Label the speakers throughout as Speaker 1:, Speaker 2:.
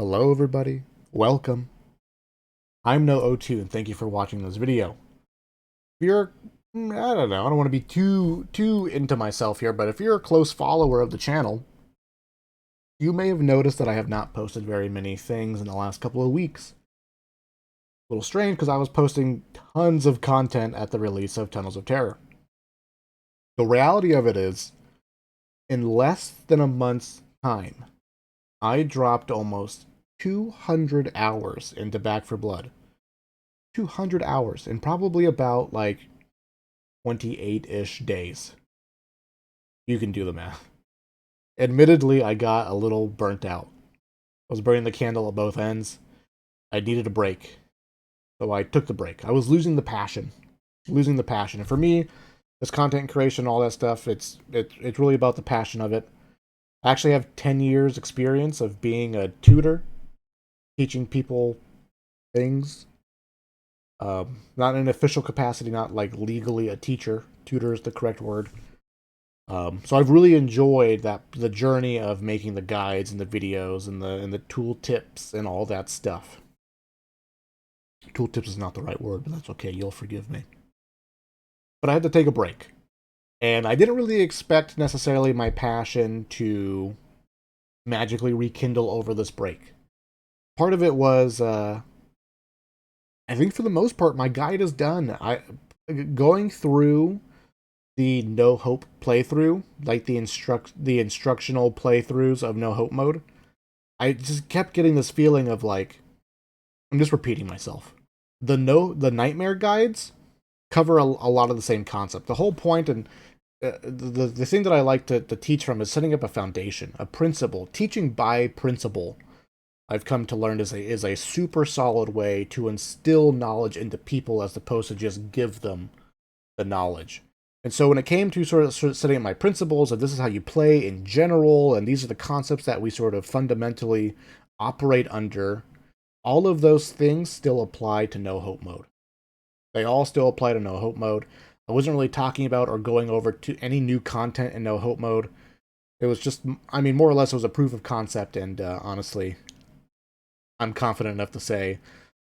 Speaker 1: Hello everybody, welcome. I'm No02 and thank you for watching this video. If you're, I don't know, I don't want to be too into myself here, but if you're a close follower of the channel, you may have noticed that I have not posted very many things in the last couple of weeks. A little strange because I was posting tons of content at the release of Tunnels of Terror. The reality of it is, in less than a month's time, I dropped almost 200 hours into Back 4 Blood. 200 hours in probably about like 28-ish days. You can do the math. Admittedly, I got a little burnt out. I was burning the candle at both ends. I needed a break. So I took the break. I was losing the passion. Losing the passion. And for me, this content creation, all that stuff, it's really about the passion of it. I actually have 10 years experience of being a tutor, teaching people things. Not in an official capacity, not like legally a teacher. Tutor is the correct word. So I've really enjoyed the journey of making the guides and the videos and the tool tips and all that stuff. Tool tips is not the right word, but that's okay. You'll forgive me. But I had to take a break, and I didn't really expect necessarily my passion to magically rekindle over this break. Part of it was, I think for the most part, my guide is done. Going through the No Hope playthrough, like the instructional playthroughs of No Hope mode, I just kept getting this feeling of like, I'm just repeating myself. The nightmare guides cover a lot of the same concept. The whole point and the thing that I like to teach from is setting up a foundation, a principle, teaching by principle. I've come to learn is a super solid way to instill knowledge into people as opposed to just give them the knowledge. And so when it came to sort of setting up my principles of this is how you play in general, and these are the concepts that we sort of fundamentally operate under, all of those things still apply to No Hope mode. They all still apply to No Hope mode. I wasn't really talking about or going over to any new content in No Hope mode. It was just, I mean, more or less it was a proof of concept, and honestly, I'm confident enough to say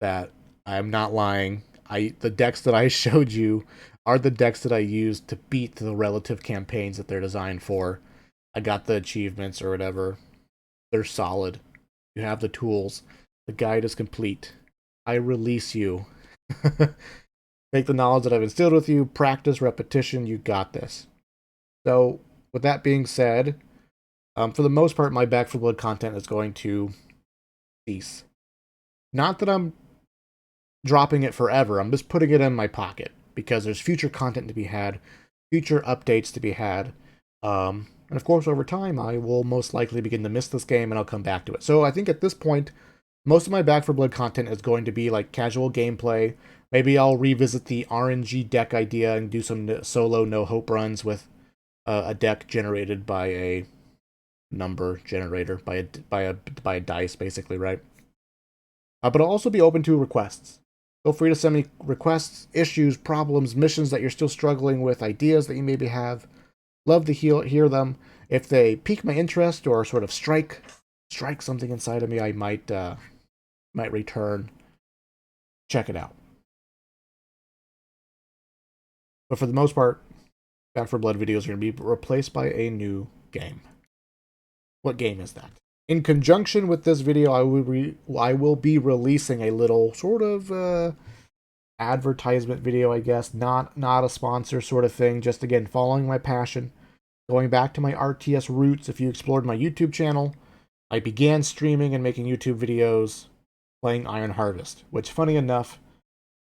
Speaker 1: that I'm not lying. The decks that I showed you are the decks that I used to beat the relative campaigns that they're designed for. I got the achievements or whatever. They're solid. You have the tools. The guide is complete. I release you. Take the knowledge that I've instilled with you, practice, repetition, you got this. So, with that being said, for the most part, my Back 4 Blood content is going to cease. Not that I'm dropping it forever. I'm just putting it in my pocket because there's future content to be had, future updates to be had. And of course, over time, I will most likely begin to miss this game and I'll come back to it. So I think at this point, most of my Back 4 Blood content is going to be like casual gameplay. Maybe I'll revisit the RNG deck idea and do some solo No Hope runs with a deck generated by a number generator, by a dice, basically, right? But I'll also be open to requests. Feel free to send me requests, issues, problems, missions that you're still struggling with, ideas that you maybe have. Love to hear them. If they pique my interest or sort of strike something inside of me, I might return. Check it out. But for the most part, Back 4 Blood videos are going to be replaced by a new game. What game is that? In conjunction with this video, I will be releasing a little sort of advertisement video, I guess. Not a sponsor sort of thing. Just again, following my passion. Going back to my RTS roots, if you explored my YouTube channel, I began streaming and making YouTube videos playing Iron Harvest, which, funny enough,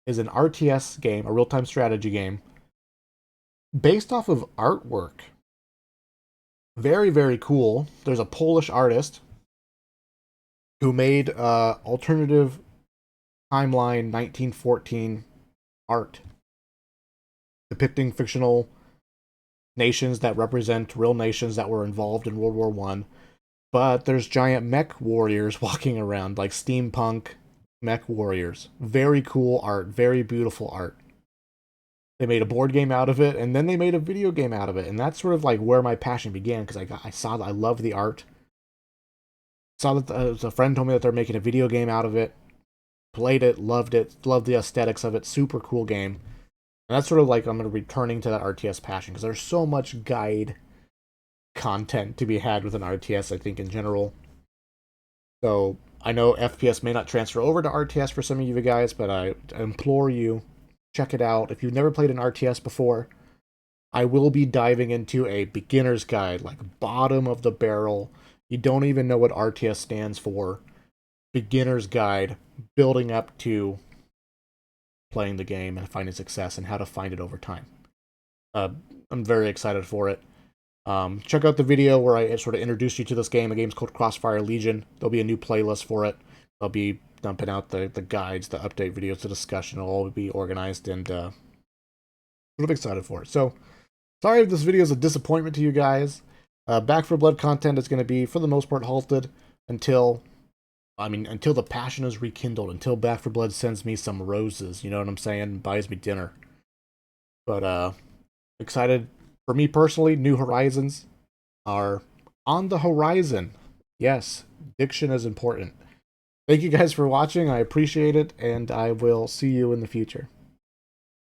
Speaker 1: is an RTS game, a real-time strategy game, based off of artwork. Very, very cool. There's a Polish artist who made alternative timeline 1914 art depicting fictional nations that represent real nations that were involved in World War One. But there's giant mech warriors walking around, like steampunk mech warriors. Very cool art, very beautiful art. They made a board game out of it, and then they made a video game out of it, and that's sort of like where my passion began, because I saw that I love the art. Saw that a friend told me that they're making a video game out of it. Played it, loved the aesthetics of it. Super cool game. And that's sort of like I'm returning to that RTS passion because there's so much guide content to be had with an RTS, I think, in general. So I know FPS may not transfer over to RTS for some of you guys, but I implore you, check it out. If you've never played an RTS before, I will be diving into a beginner's guide, like bottom of the barrel. You don't even know what RTS stands for. Beginner's guide, building up to playing the game and finding success and how to find it over time. I'm very excited for it. Check out the video where I sort of introduced you to this game. The game's called Crossfire Legion. There'll be a new playlist for it. I'll be dumping out the guides, the update videos, the discussion. It'll all be organized and sort of excited for it. So, sorry if this video is a disappointment to you guys. Back for Blood content is going to be, for the most part, halted until the passion is rekindled, until Back for Blood sends me some roses, you know what I'm saying? Buys me dinner. But, excited. For me personally, New Horizons are on the horizon. Yes, diction is important. Thank you guys for watching. I appreciate it, and I will see you in the future.